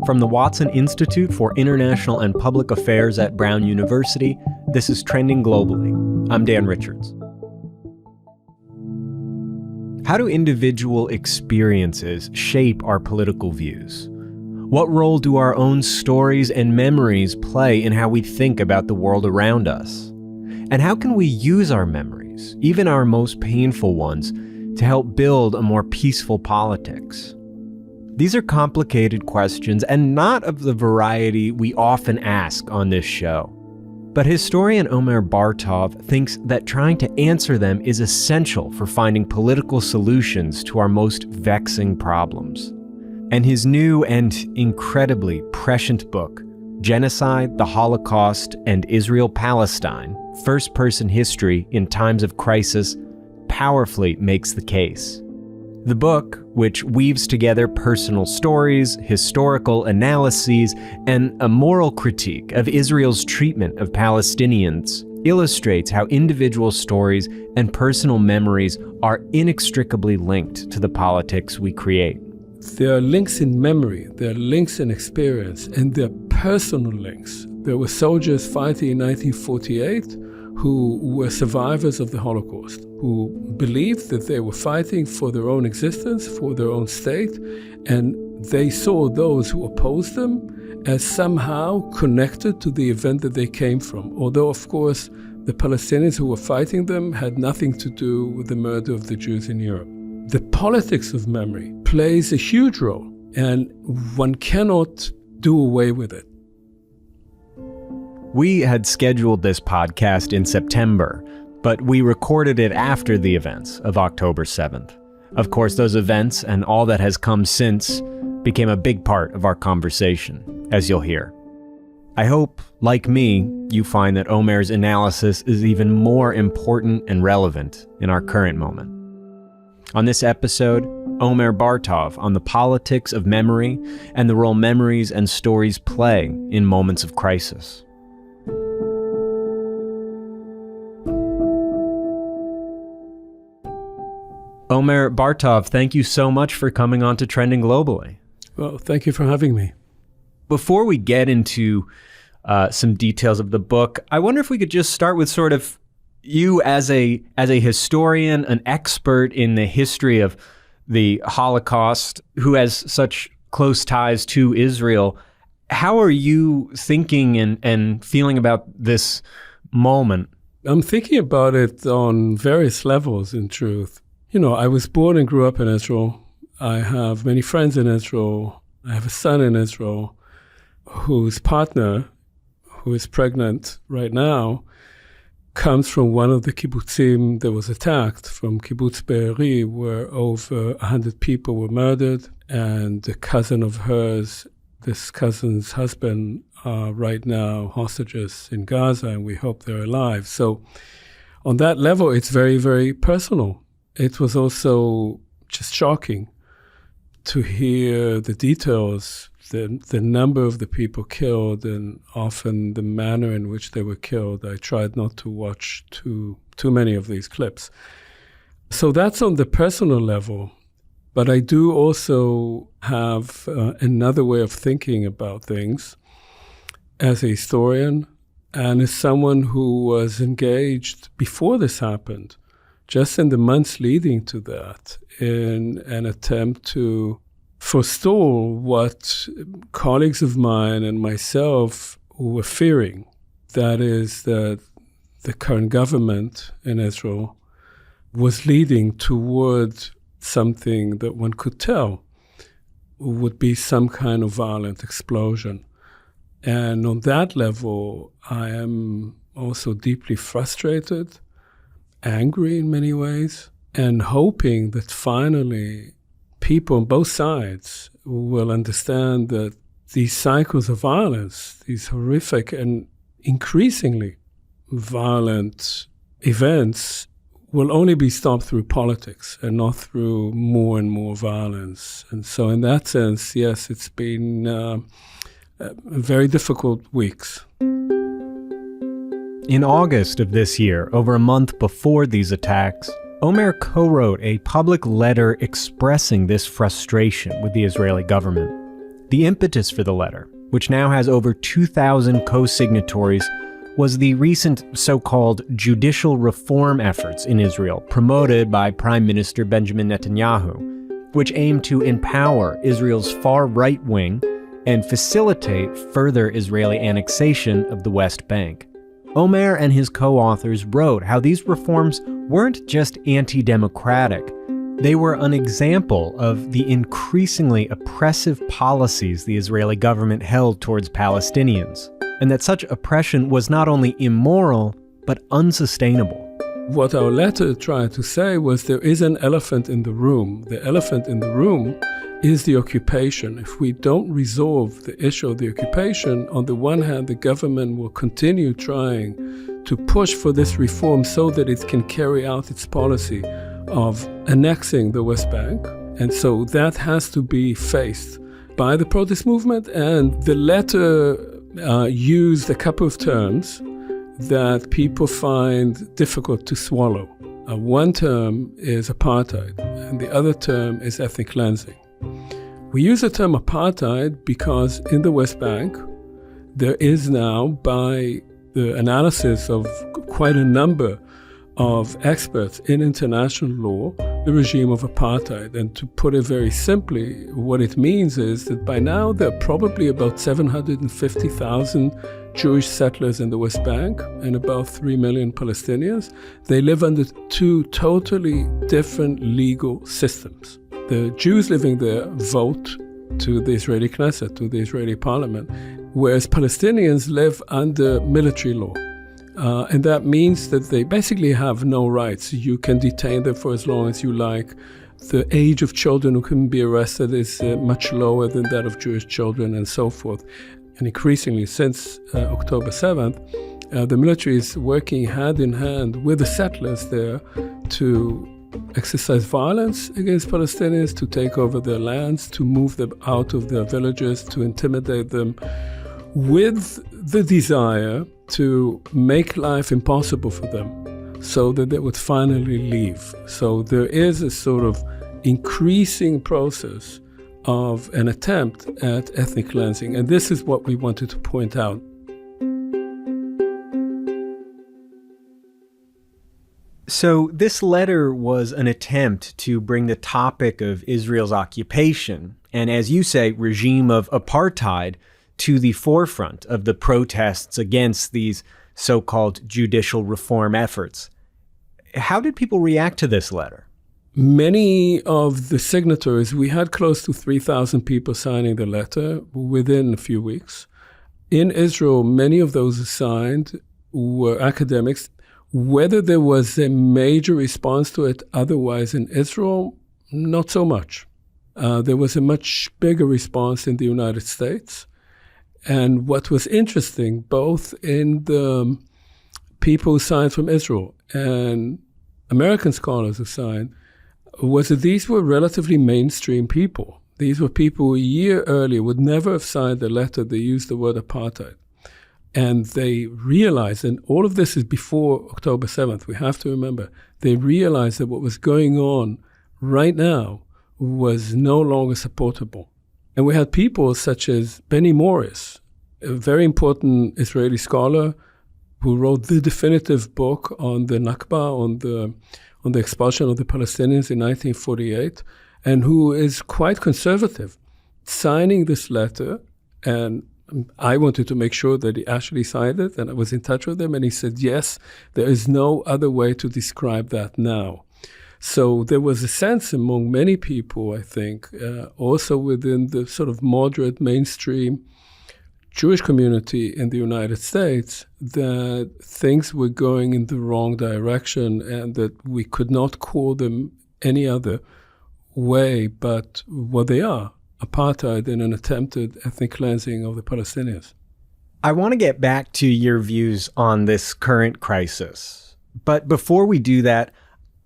From the Watson Institute for International and Public Affairs at Brown University, this is Trending Globally. I'm Dan Richards. How do individual experiences shape our political views? What role do our own stories and memories play in how we think about the world around us? And how can we use our memories, even our most painful ones, to help build a more peaceful politics? These are complicated questions and not of the variety we often ask on this show. But historian Omer Bartov thinks that trying to answer them is essential for finding political solutions to our most vexing problems. And his new and incredibly prescient book, Genocide, the Holocaust and Israel-Palestine, First-Person History in Times of Crisis, powerfully makes the case. The book, which weaves together personal stories, historical analyses, and a moral critique of Israel's treatment of Palestinians, illustrates how individual stories and personal memories are inextricably linked to the politics we create. There are links in memory, there are links in experience, and there are personal links. There were soldiers fighting in 1948 who were survivors of the Holocaust, who believed that they were fighting for their own existence, for their own state, and they saw those who opposed them as somehow connected to the event that they came from. Although, of course, the Palestinians who were fighting them had nothing to do with the murder of the Jews in Europe. The politics of memory plays a huge role, and one cannot do away with it. We had scheduled this podcast in September, but we recorded it after the events of October 7th. Of course, those events and all that has come since became a big part of our conversation, as you'll hear. I hope, like me, you find that Omer's analysis is even more important and relevant in our current moment. On this episode, Omer Bartov on the politics of memory and the role memories and stories play in moments of crisis. Omer Bartov, thank you so much for coming on to Trending Globally. Well, thank you for having me. Before we get into some details of the book, I wonder if we could just start with sort of you as a historian, an expert in the history of the Holocaust, who has such close ties to Israel. How are you thinking and feeling about this moment? I'm thinking about it on various levels, in truth. You know, I was born and grew up in Israel. I have many friends in Israel. I have a son in Israel whose partner, who is pregnant right now, comes from one of the kibbutzim that was attacked, from Kibbutz Be'eri, where over 100 people were murdered. And a cousin of hers, this cousin's husband, are right now hostages in Gaza, and we hope they're alive. So on that level, it's very, very personal. It was also just shocking to hear the details, the number of the people killed, and often the manner in which they were killed. I tried not to watch too many of these clips. So that's on the personal level. But I do also have another way of thinking about things as a historian and as someone who was engaged before this happened, just in the months leading to that, in an attempt to forestall what colleagues of mine and myself were fearing. That is that the current government in Israel was leading toward something that one could tell would be some kind of violent explosion. And on that level, I am also deeply frustrated, angry in many ways, and hoping that finally people on both sides will understand that these cycles of violence, these horrific and increasingly violent events, will only be stopped through politics and not through more and more violence. And so in that sense, yes, it's been very difficult weeks. In August of this year, over a month before these attacks, Omer co-wrote a public letter expressing this frustration with the Israeli government. The impetus for the letter, which now has over 2,000 co-signatories, was the recent so-called judicial reform efforts in Israel promoted by Prime Minister Benjamin Netanyahu, which aim to empower Israel's far-right wing and facilitate further Israeli annexation of the West Bank. Omer and his co-authors wrote how these reforms weren't just anti-democratic. They were an example of the increasingly oppressive policies the Israeli government held towards Palestinians, and that such oppression was not only immoral, but unsustainable. What our letter tried to say was there is an elephant in the room. The elephant in the room is the occupation. If we don't resolve the issue of the occupation, on the one hand, the government will continue trying to push for this reform so that it can carry out its policy of annexing the West Bank. And so that has to be faced by the protest movement. And the letter used a couple of terms that people find difficult to swallow. One term is apartheid, and the other term is ethnic cleansing. We use the term apartheid because in the West Bank, there is now, by the analysis of quite a number of experts in international law, the regime of apartheid. And to put it very simply, what it means is that by now there are probably about 750,000 Jewish settlers in the West Bank and about 3 million Palestinians. They live under two totally different legal systems. The Jews living there vote to the Israeli Knesset, to the Israeli parliament, whereas Palestinians live under military law. And that means that they basically have no rights. You can detain them for as long as you like. The age of children who can be arrested is much lower than that of Jewish children, and so forth. And increasingly, since October 7th, the military is working hand in hand with the settlers there to exercise violence against Palestinians, to take over their lands, to move them out of their villages, to intimidate them, with the desire to make life impossible for them so that they would finally leave. So there is a sort of increasing process of an attempt at ethnic cleansing. And this is what we wanted to point out. So this letter was an attempt to bring the topic of Israel's occupation and, as you say, regime of apartheid to the forefront of the protests against these so-called judicial reform efforts. How did people react to this letter? Many of the signatories, we had close to 3,000 people signing the letter within a few weeks. In Israel, many of those who signed were academics. Whether there was a major response to it otherwise in Israel, not so much. There was a much bigger response in the United States. And what was interesting, both in the people who signed from Israel and American scholars who signed, was that these were relatively mainstream people. These were people who a year earlier would never have signed the letter. They used the word apartheid. And they realized, and all of this is before October 7th, we have to remember, they realized that what was going on right now was no longer supportable. And we had people such as Benny Morris, a very important Israeli scholar who wrote the definitive book on the Nakba, on the expulsion of the Palestinians in 1948, and who is quite conservative, signing this letter. And I wanted to make sure that he actually signed it, and I was in touch with him, and he said, yes, there is no other way to describe that now. So there was a sense among many people, I think, also within the sort of moderate mainstream Jewish community in the United States, that things were going in the wrong direction and that we could not call them any other way but what they are, apartheid and an attempted ethnic cleansing of the Palestinians. I want to get back to your views on this current crisis. But before we do that,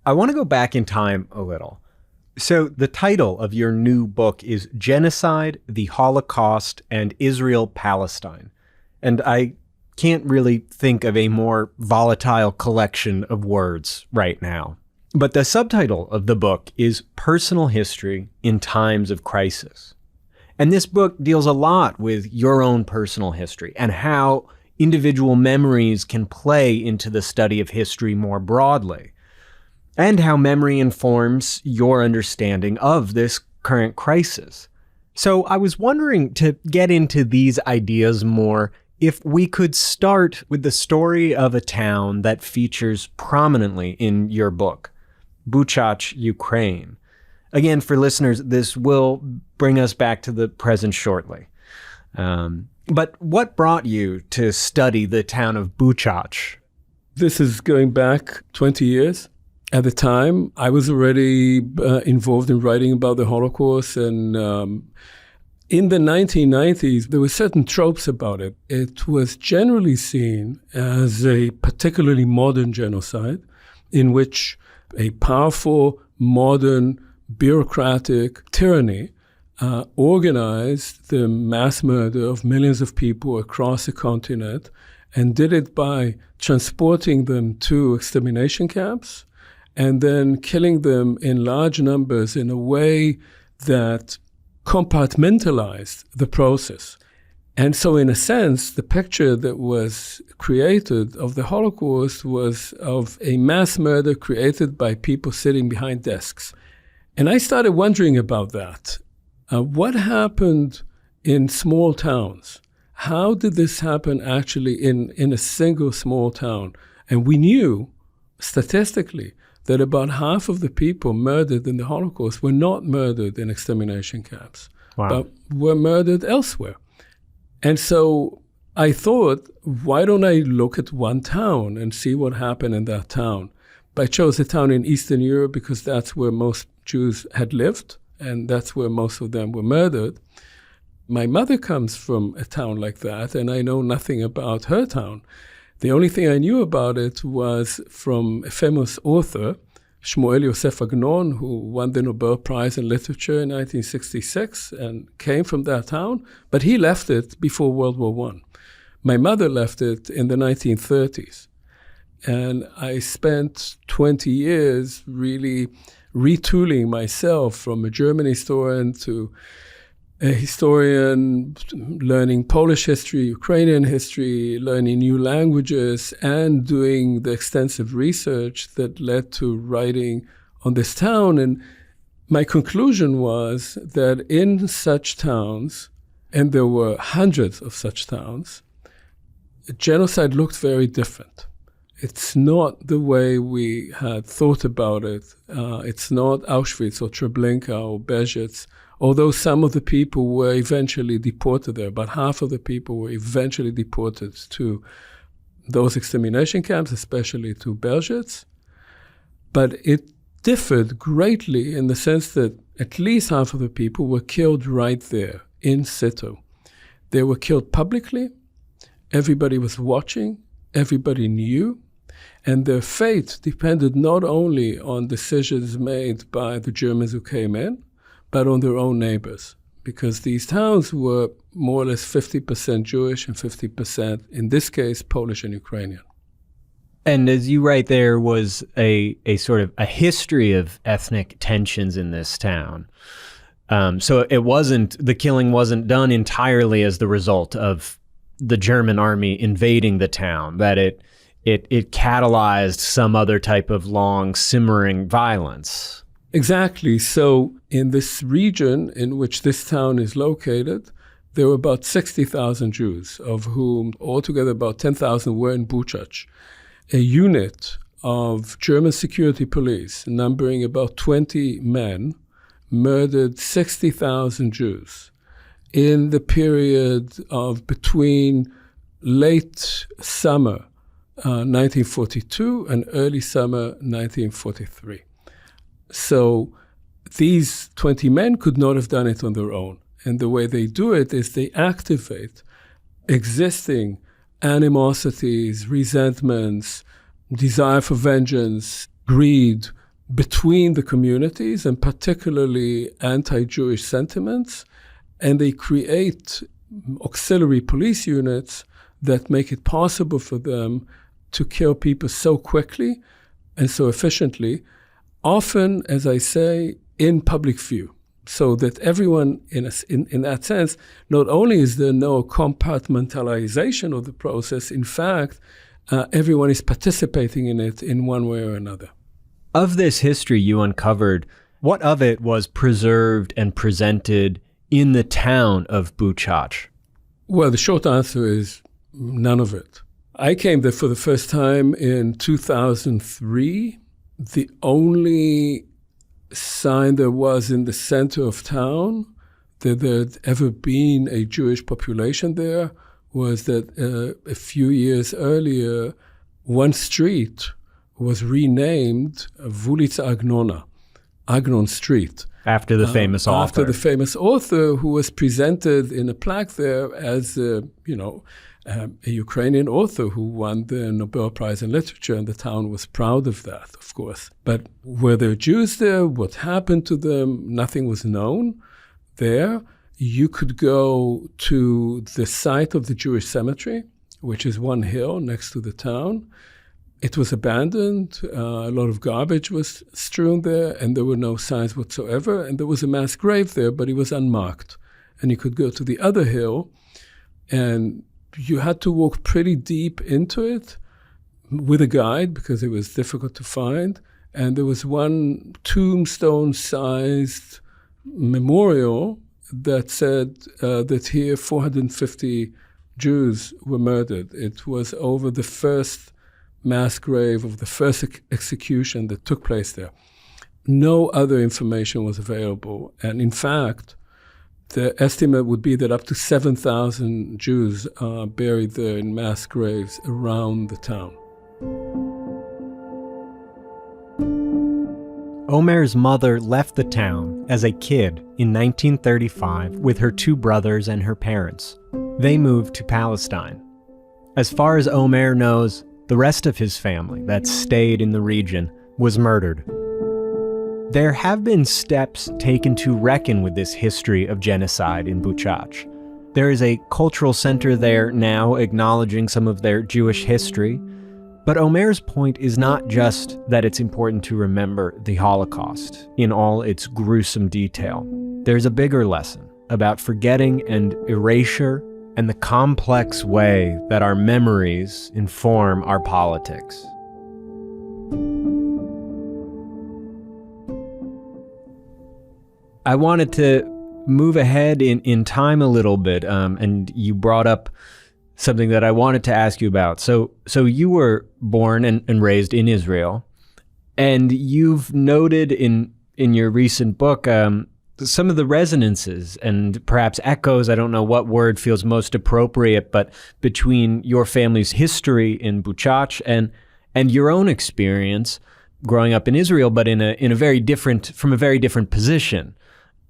I want to go back in time a little. So the title of your new book is Genocide, the Holocaust and Israel-Palestine. And I can't really think of a more volatile collection of words right now. But the subtitle of the book is Personal History in Times of Crisis. And this book deals a lot with your own personal history and how individual memories can play into the study of history more broadly, and how memory informs your understanding of this current crisis. So I was wondering, to get into these ideas more, if we could start with the story of a town that features prominently in your book, Buchach, Ukraine. Again, for listeners, this will bring us back to the present shortly. But what brought you to study the town of Buchach? This is going back 20 years. At the time, I was already involved in writing about the Holocaust, and in the 1990s, there were certain tropes about it. It was generally seen as a particularly modern genocide in which a powerful, modern, bureaucratic tyranny organized the mass murder of millions of people across the continent and did it by transporting them to extermination camps and then killing them in large numbers in a way that compartmentalized the process. And so in a sense, the picture that was created of the Holocaust was of a mass murder created by people sitting behind desks. And I started wondering about that. What happened in small towns? How did this happen actually in a single small town? And we knew statistically that about half of the people murdered in the Holocaust were not murdered in extermination camps, but were murdered elsewhere. And so I thought, why don't I look at one town and see what happened in that town? I chose a town in Eastern Europe because that's where most Jews had lived, and that's where most of them were murdered. My mother comes from a town like that, and I know nothing about her town. The only thing I knew about it was from a famous author, Shmuel Yosef Agnon, who won the Nobel Prize in Literature in 1966 and came from that town, but he left it before World War I. My mother left it in the 1930s. And I spent 20 years really retooling myself from a German historian to a historian, learning Polish history, Ukrainian history, learning new languages, and doing the extensive research that led to writing on this town. And my conclusion was that in such towns, and there were hundreds of such towns, genocide looked very different. It's not the way we had thought about it. It's not Auschwitz or Treblinka or Belzec, although some of the people were eventually deported there. About half of the people were eventually deported to those extermination camps, especially to Belzec. But it differed greatly in the sense that at least half of the people were killed right there, in situ. They were killed publicly. Everybody was watching. Everybody knew. And their fate depended not only on decisions made by the Germans who came in, but on their own neighbors, because these towns were more or less 50% Jewish and 50%, in this case, Polish and Ukrainian. And as you write, there was a sort of a history of ethnic tensions in this town. So the killing wasn't done entirely as the result of the German army invading the town, that it catalyzed some other type of long simmering violence. Exactly. So in this region in which this town is located, there were about 60,000 Jews, of whom altogether about 10,000 were in Buchach. A unit of German security police, numbering about 20 men, murdered 60,000 Jews in the period of between late summer 1942 and early summer 1943. So these 20 men could not have done it on their own. And the way they do it is they activate existing animosities, resentments, desire for vengeance, greed between the communities, and particularly anti-Jewish sentiments. And they create auxiliary police units that make it possible for them to kill people so quickly and so efficiently, often, as I say, in public view. So that everyone, in that sense, not only is there no compartmentalization of the process, in fact, everyone is participating in it in one way or another. Of this history you uncovered, what of it was preserved and presented in the town of Buchach? Well, the short answer is none of it. I came there for the first time in 2003. The only sign there was in the center of town that there had ever been a Jewish population there was that a few years earlier, one street was renamed Vulitza Agnona, Agnon Street. After the famous author. After the famous author who was presented in a plaque there as, a Ukrainian author who won the Nobel Prize in Literature, and the town was proud of that, of course. But were there Jews there? What happened to them? Nothing was known there. You could go to the site of the Jewish cemetery, which is one hill next to the town. It was abandoned. A lot of garbage was strewn there, and there were no signs whatsoever. And there was a mass grave there, but it was unmarked. And you could go to the other hill, and you had to walk pretty deep into it with a guide because it was difficult to find. And there was one tombstone-sized memorial that said that here 450 Jews were murdered. It was over the first mass grave of the first execution that took place there. No other information was available. And in fact, the estimate would be that up to 7,000 Jews are buried there in mass graves around the town. Omer's mother left the town as a kid in 1935 with her two brothers and her parents. They moved to Palestine. As far as Omer knows, the rest of his family that stayed in the region was murdered. There have been steps taken to reckon with this history of genocide in Buchach. There is a cultural center there now acknowledging some of their Jewish history. But Omer's point is not just that it's important to remember the Holocaust in all its gruesome detail. There's a bigger lesson about forgetting and erasure and the complex way that our memories inform our politics. I wanted to move ahead in time a little bit, and you brought up something that I wanted to ask you about. So you were born and raised in Israel, and you've noted in your recent book some of the resonances and perhaps echoes, I don't know what word feels most appropriate, but between your family's history in Buchach and your own experience growing up in Israel, but from a very different position.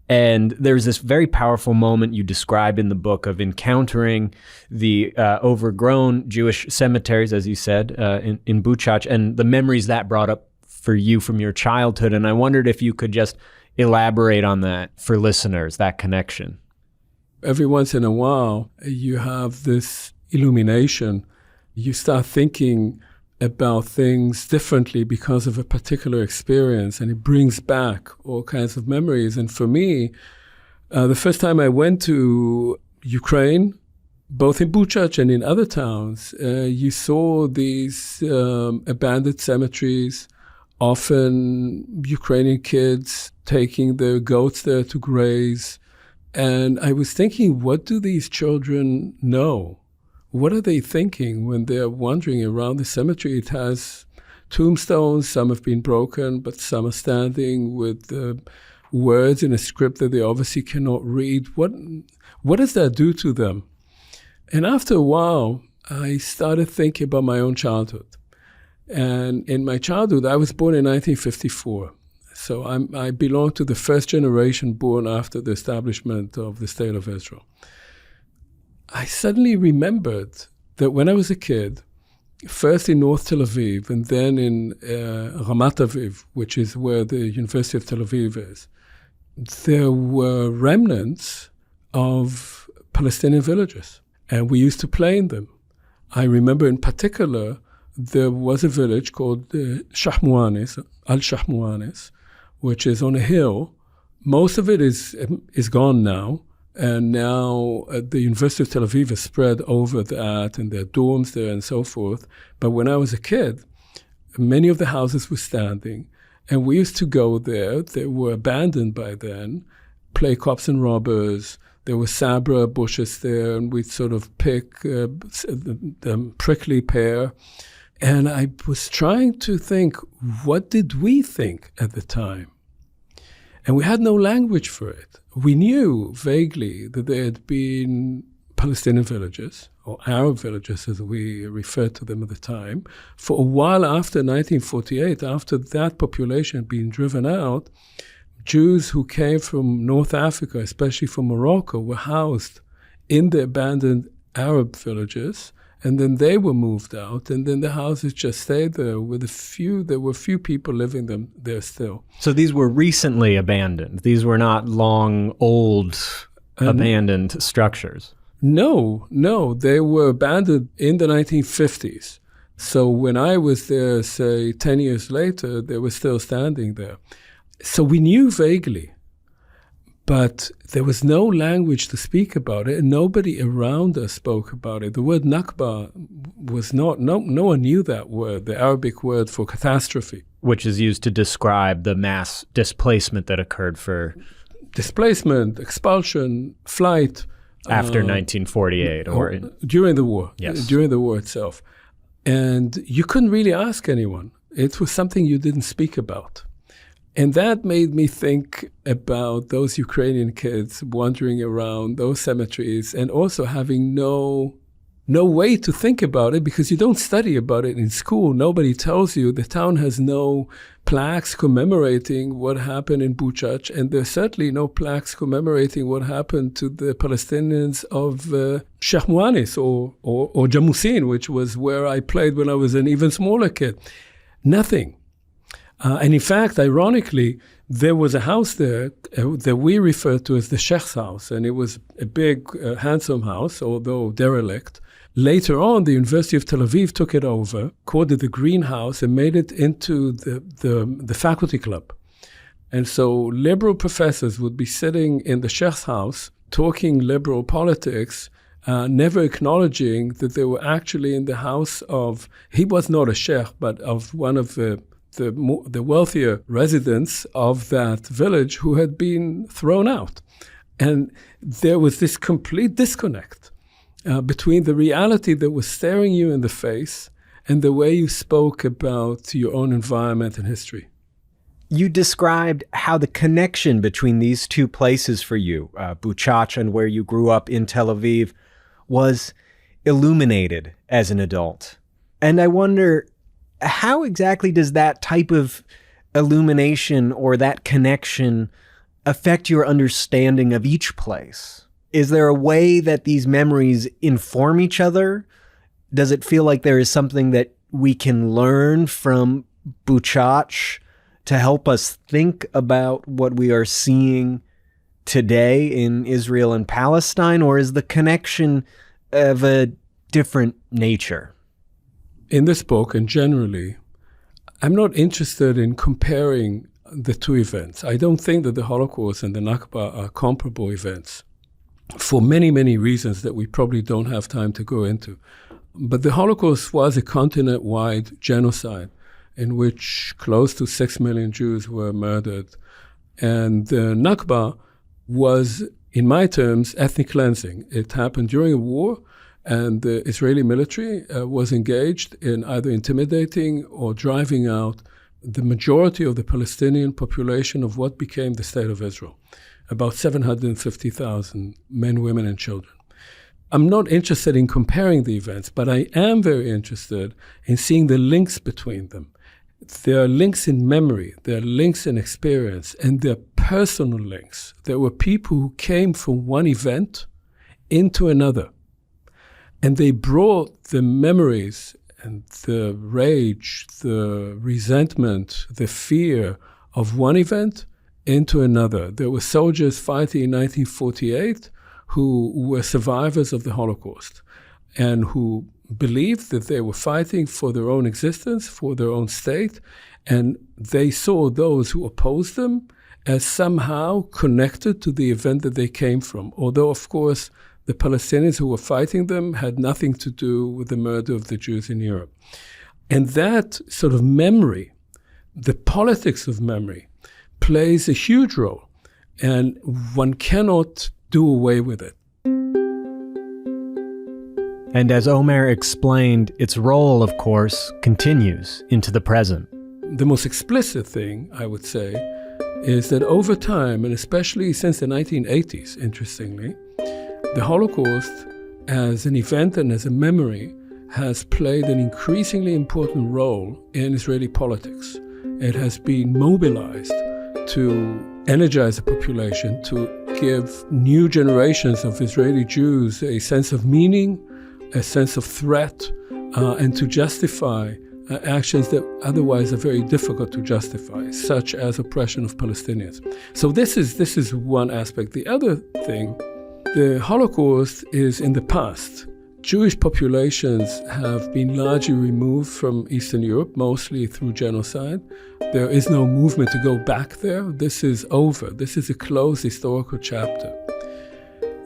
And there's this very powerful moment you describe in the book of encountering the overgrown Jewish cemeteries, as you said, in Buchach, and the memories that brought up for you from your childhood. And I wondered if you could just elaborate on that for listeners, that connection. Every once in a while, you have this illumination. You start thinking about things differently because of a particular experience, and it brings back all kinds of memories. And for me, the first time I went to Ukraine, both in Buchach and in other towns, you saw these abandoned cemeteries, often Ukrainian kids taking their goats there to graze. And I was thinking, what do these children know? What are they thinking when they're wandering around the cemetery? It has tombstones. Some have been broken, but some are standing with words in a script that they obviously cannot read. What does that do to them? And after a while, I started thinking about my own childhood. And in my childhood, I was born in 1954. So I belong to the first generation born after the establishment of the State of Israel. I suddenly remembered that when I was a kid, first in North Tel Aviv and then in Ramat Aviv, which is where the University of Tel Aviv is, there were remnants of Palestinian villages, and we used to play in them. I remember in particular, there was a village called Shahmuanis, Al-Shahmuanis, which is on a hill Most of it is gone now. And now the University of Tel Aviv has spread over that, and there are dorms there and so forth. But when I was a kid, many of the houses were standing, and we used to go there. They were abandoned by then, play cops and robbers. There were sabra bushes there, and we'd sort of pick the prickly pear. And I was trying to think, what did we think at the time? And we had no language for it. We knew vaguely that there had been Palestinian villages, or Arab villages as we referred to them at the time. For a while after 1948, after that population had been driven out, Jews who came from North Africa, especially from Morocco, were housed in the abandoned Arab villages, and then they were moved out, and then the houses just stayed there with there were few people living there still. So these were recently abandoned. These were not long, old, abandoned structures. No, they were abandoned in the 1950s. So when I was there, say, 10 years later, they were still standing there. So we knew vaguely, but there was no language to speak about it, and nobody around us spoke about it. The word Nakba was no one knew that word, the Arabic word for catastrophe. Which is used to describe the mass displacement that occurred for... Displacement, expulsion, flight. After 1948 or... During the war. Yes. During the war itself. And you couldn't really ask anyone. It was something you didn't speak about. And that made me think about those Ukrainian kids wandering around those cemeteries and also having no way to think about it because you don't study about it in school. Nobody tells you. The town has no plaques commemorating what happened in Buchach, and there's certainly no plaques commemorating what happened to the Palestinians of Sheikh Mouanis or Jamusin, which was where I played when I was an even smaller kid. Nothing. And in fact, ironically, there was a house there that we refer to as the Sheikh's house, and it was a big, handsome house, although derelict. Later on, the University of Tel Aviv took it over, called it the Greenhouse, and made it into the faculty club. And so liberal professors would be sitting in the Sheikh's house, talking liberal politics, never acknowledging that they were actually in the house of, he was not a sheikh, but of one of the wealthier residents of that village who had been thrown out. And there was this complete disconnect between the reality that was staring you in the face and the way you spoke about your own environment and history. You described how the connection between these two places for you, Buchach and where you grew up in Tel Aviv, was illuminated as an adult. And I wonder, how exactly does that type of illumination or that connection affect your understanding of each place? Is there a way that these memories inform each other? Does it feel like there is something that we can learn from Buchach to help us think about what we are seeing today in Israel and Palestine? Or is the connection of a different nature? In this book, and generally, I'm not interested in comparing the two events. I don't think that the Holocaust and the Nakba are comparable events for many, many reasons that we probably don't have time to go into. But the Holocaust was a continent-wide genocide in which close to 6 million Jews were murdered. And the Nakba was, in my terms, ethnic cleansing. It happened during a war, and the Israeli military was engaged in either intimidating or driving out the majority of the Palestinian population of what became the State of Israel, about 750,000 men, women, and children. I'm not interested in comparing the events, but I am very interested in seeing the links between them. There are links in memory, there are links in experience, and there are personal links. There were people who came from one event into another. And they brought the memories and the rage, the resentment, the fear of one event into another. There were soldiers fighting in 1948 who were survivors of the Holocaust and who believed that they were fighting for their own existence, for their own state, and they saw those who opposed them as somehow connected to the event that they came from. Although, of course, the Palestinians who were fighting them had nothing to do with the murder of the Jews in Europe. And that sort of memory, the politics of memory, plays a huge role. And one cannot do away with it. And as Omer explained, its role, of course, continues into the present. The most explicit thing, I would say, is that over time, and especially since the 1980s, interestingly, the Holocaust as an event and as a memory has played an increasingly important role in Israeli politics. It has been mobilized to energize the population, to give new generations of Israeli Jews a sense of meaning, a sense of threat, and to justify actions that otherwise are very difficult to justify, such as oppression of Palestinians. So this is one aspect. The other thing, the Holocaust is in the past. Jewish populations have been largely removed from Eastern Europe, mostly through genocide. There is no movement to go back there. This is over. This is a closed historical chapter.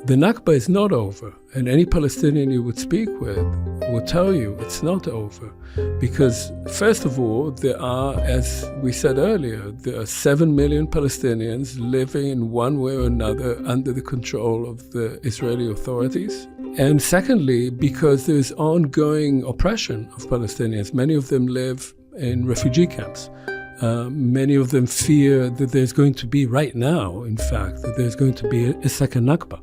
The Nakba is not over, and any Palestinian you would speak with will tell you it's not over. Because, first of all, there are, as we said earlier, there are 7 million Palestinians living in one way or another under the control of the Israeli authorities. And secondly, because there is ongoing oppression of Palestinians. Many of them live in refugee camps. Many of them fear that there's going to be, right now, in fact, that there's going to be a second Nakba.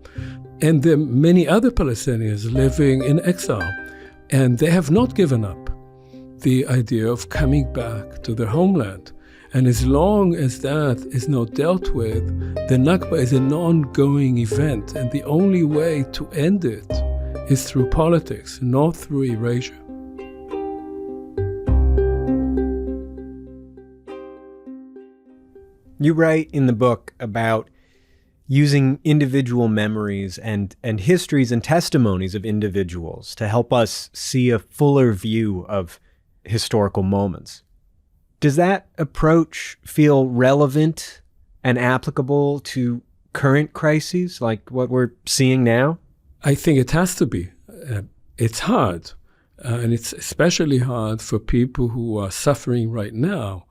And there are many other Palestinians living in exile, and they have not given up the idea of coming back to their homeland. And as long as that is not dealt with, the Nakba is an ongoing event, and the only way to end it is through politics, not through erasure. You write in the book about using individual memories and histories and testimonies of individuals to help us see a fuller view of historical moments. Does that approach feel relevant and applicable to current crises like what we're seeing now? I think it has to be. It's hard, and it's especially hard for people who are suffering right now.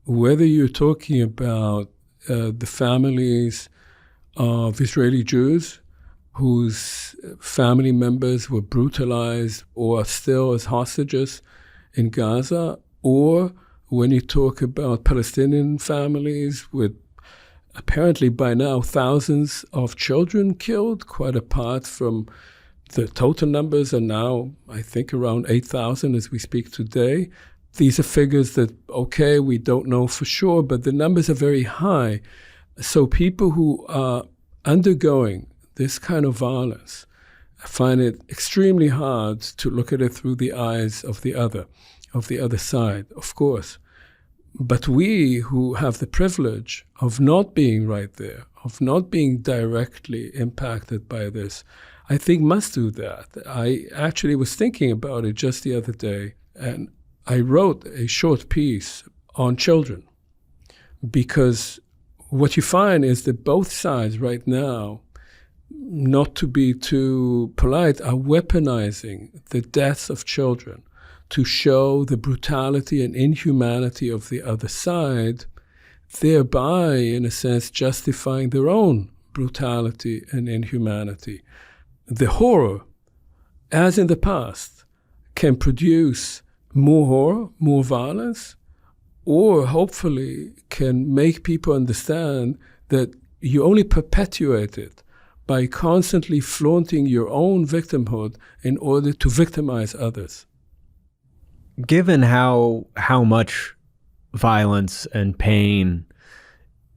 Whether you're talking about the families of Israeli Jews whose family members were brutalized or are still as hostages in Gaza, or when you talk about Palestinian families with apparently by now thousands of children killed, quite apart from the total numbers are now, I think, around 8,000 as we speak today. These are figures that, okay, we don't know for sure, but the numbers are very high. So people who are undergoing this kind of violence find it extremely hard to look at it through the eyes of the other side, of course. But we who have the privilege of not being right there, of not being directly impacted by this, I think must do that. I actually was thinking about it just the other day, and I wrote a short piece on children, because what you find is that both sides right now, not to be too polite, are weaponizing the deaths of children to show the brutality and inhumanity of the other side, thereby, in a sense, justifying their own brutality and inhumanity. The horror, as in the past, can produce more horror, more violence, or hopefully can make people understand that you only perpetuate it by constantly flaunting your own victimhood in order to victimize others. Given how much violence and pain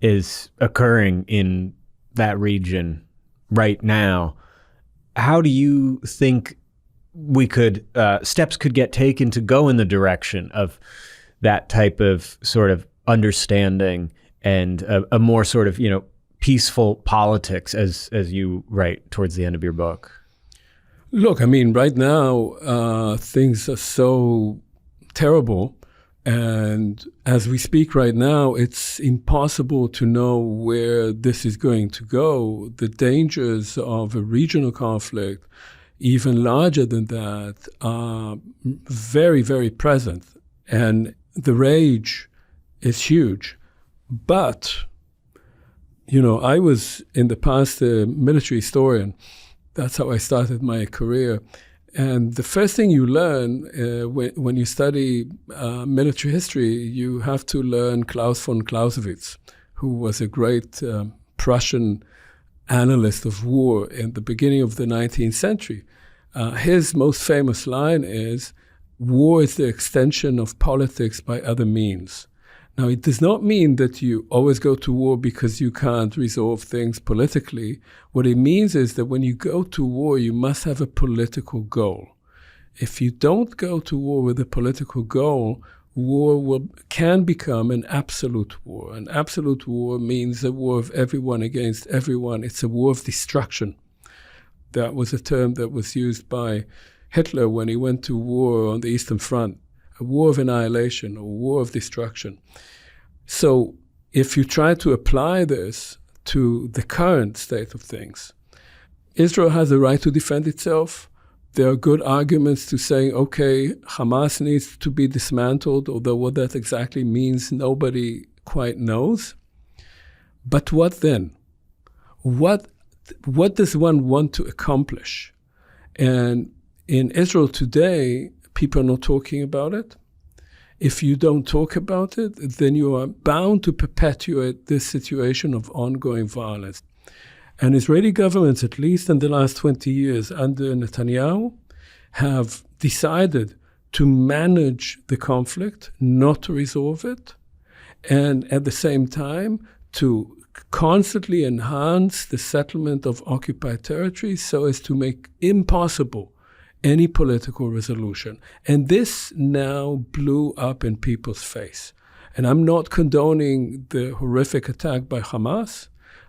is occurring in that region right now, how do you think steps could get taken to go in the direction of that type of sort of understanding and a more sort of, peaceful politics, as you write towards the end of your book? Look, I mean, right now, things are so terrible And as we speak right now, it's impossible to know where this is going to go. The dangers of a regional conflict, even larger than that, are very, very present. And the rage is huge. But, I was in the past a military historian. That's how I started my career. And the first thing you learn when you study military history, you have to learn Klaus von Clausewitz, who was a great Prussian analyst of war in the beginning of the 19th century. His most famous line is, "War is the extension of politics by other means." Now, it does not mean that you always go to war because you can't resolve things politically. What it means is that when you go to war, you must have a political goal. If you don't go to war with a political goal, war can become an absolute war. An absolute war means a war of everyone against everyone. It's a war of destruction. That was a term that was used by Hitler when he went to war on the Eastern Front. A war of annihilation, a war of destruction. So if you try to apply this to the current state of things, Israel has a right to defend itself. There are good arguments to saying, okay, Hamas needs to be dismantled, although what that exactly means, nobody quite knows. But what then? What does one want to accomplish? And in Israel today, people are not talking about it. If you don't talk about it, then you are bound to perpetuate this situation of ongoing violence. And Israeli governments, at least in the last 20 years under Netanyahu, have decided to manage the conflict, not to resolve it, and at the same time to constantly enhance the settlement of occupied territories so as to make impossible any political resolution. And this now blew up in people's face. And I'm not condoning the horrific attack by Hamas.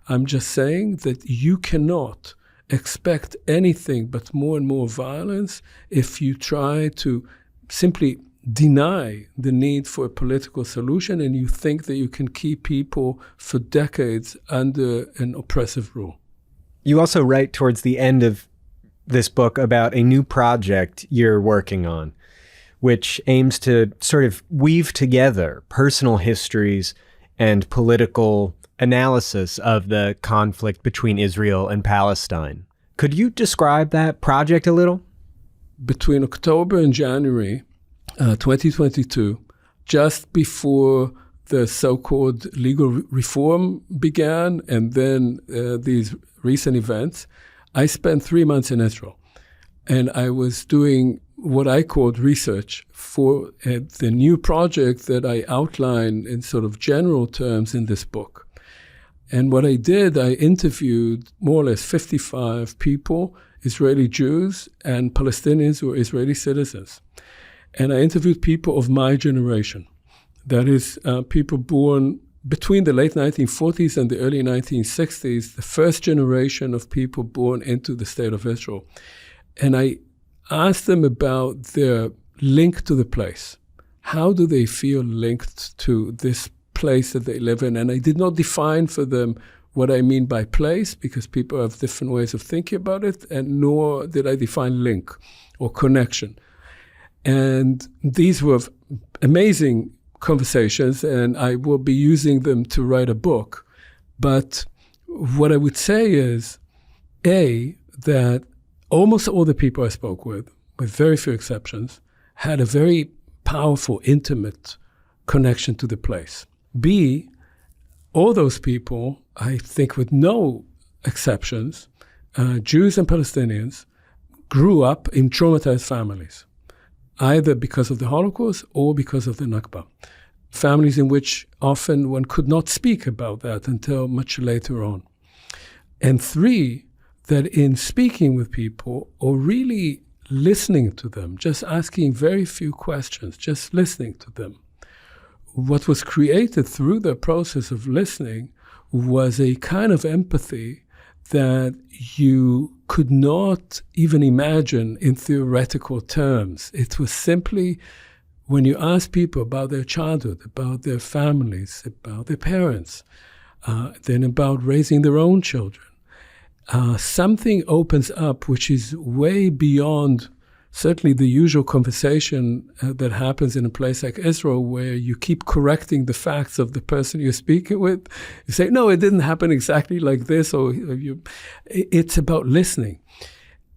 I'm just saying that you cannot expect anything but more and more violence if you try to simply deny the need for a political solution and you think that you can keep people for decades under an oppressive rule. You also write towards the end of this book about a new project you're working on, which aims to sort of weave together personal histories and political analysis of the conflict between Israel and Palestine. Could you describe that project a little? Between October and January 2022, just before the so-called legal reform began and then these recent events, I spent 3 months in Israel, and I was doing what I called research for the new project that I outline in sort of general terms in this book. And what I did, I interviewed more or less 55 people, Israeli Jews and Palestinians who are Israeli citizens. And I interviewed people of my generation, that is, people born between the late 1940s and the early 1960s, the first generation of people born into the state of Israel. And I asked them about their link to the place. How do they feel linked to this place that they live in? And I did not define for them what I mean by place, because people have different ways of thinking about it, and nor did I define link or connection. And these were amazing conversations, and I will be using them to write a book. But what I would say is, A, that almost all the people I spoke with very few exceptions, had a very powerful, intimate connection to the place. B, all those people, I think with no exceptions, Jews and Palestinians, grew up in traumatized families, either because of the Holocaust or because of the Nakba. Families in which often one could not speak about that until much later on. And 3, that in speaking with people or really listening to them, just asking very few questions, just listening to them, what was created through the process of listening was a kind of empathy that you could not even imagine in theoretical terms. It was simply When you ask people about their childhood, about their families, about their parents, then about raising their own children, something opens up which is way beyond certainly the usual conversation that happens in a place like Israel, where you keep correcting the facts of the person you're speaking with. You say, no, it didn't happen exactly like this, it's about listening.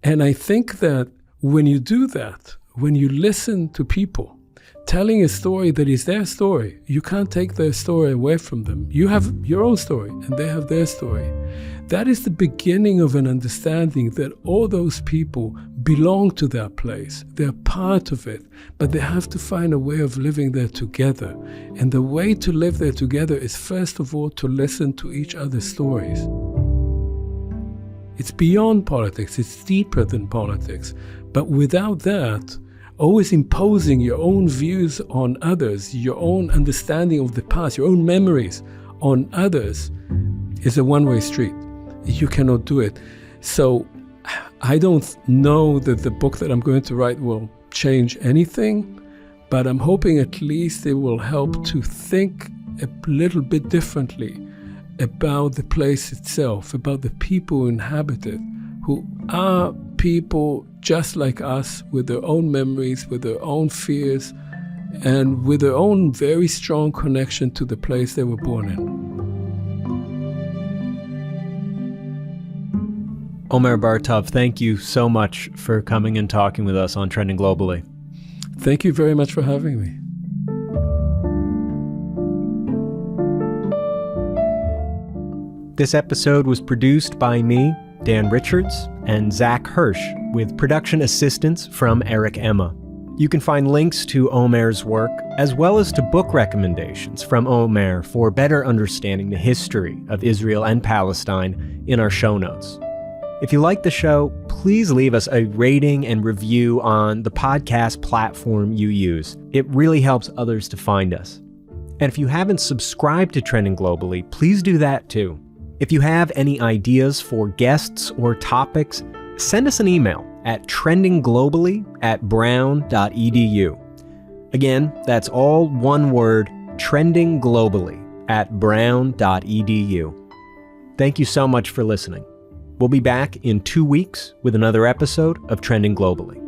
And I think that when you do that, when you listen to people telling a story that is their story, you can't take their story away from them. You have your own story and they have their story. That is the beginning of an understanding that all those people belong to that place. They're part of it, but they have to find a way of living there together. And the way to live there together is, first of all, to listen to each other's stories. It's beyond politics. It's deeper than politics. But without that, always imposing your own views on others, your own understanding of the past, your own memories on others, is a one-way street. You cannot do it. So I don't know that the book that I'm going to write will change anything, but I'm hoping at least it will help to think a little bit differently about the place itself, about the people who inhabit it, who are people just like us, with their own memories, with their own fears, and with their own very strong connection to the place they were born in. Omer Bartov, thank you so much for coming and talking with us on Trending Globally. Thank you very much for having me. This episode was produced by me, Dan Richards, and Zach Hirsch, with production assistance from Eric Emma. You can find links to Omer's work, as well as to book recommendations from Omer for better understanding the history of Israel and Palestine in our show notes. If you like the show, please leave us a rating and review on the podcast platform you use. It really helps others to find us. And if you haven't subscribed to Trending Globally, please do that too. If you have any ideas for guests or topics, send us an email at trendingglobally@brown.edu. Again, that's all one word, trendingglobally@brown.edu. Thank you so much for listening. We'll be back in 2 weeks with another episode of Trending Globally.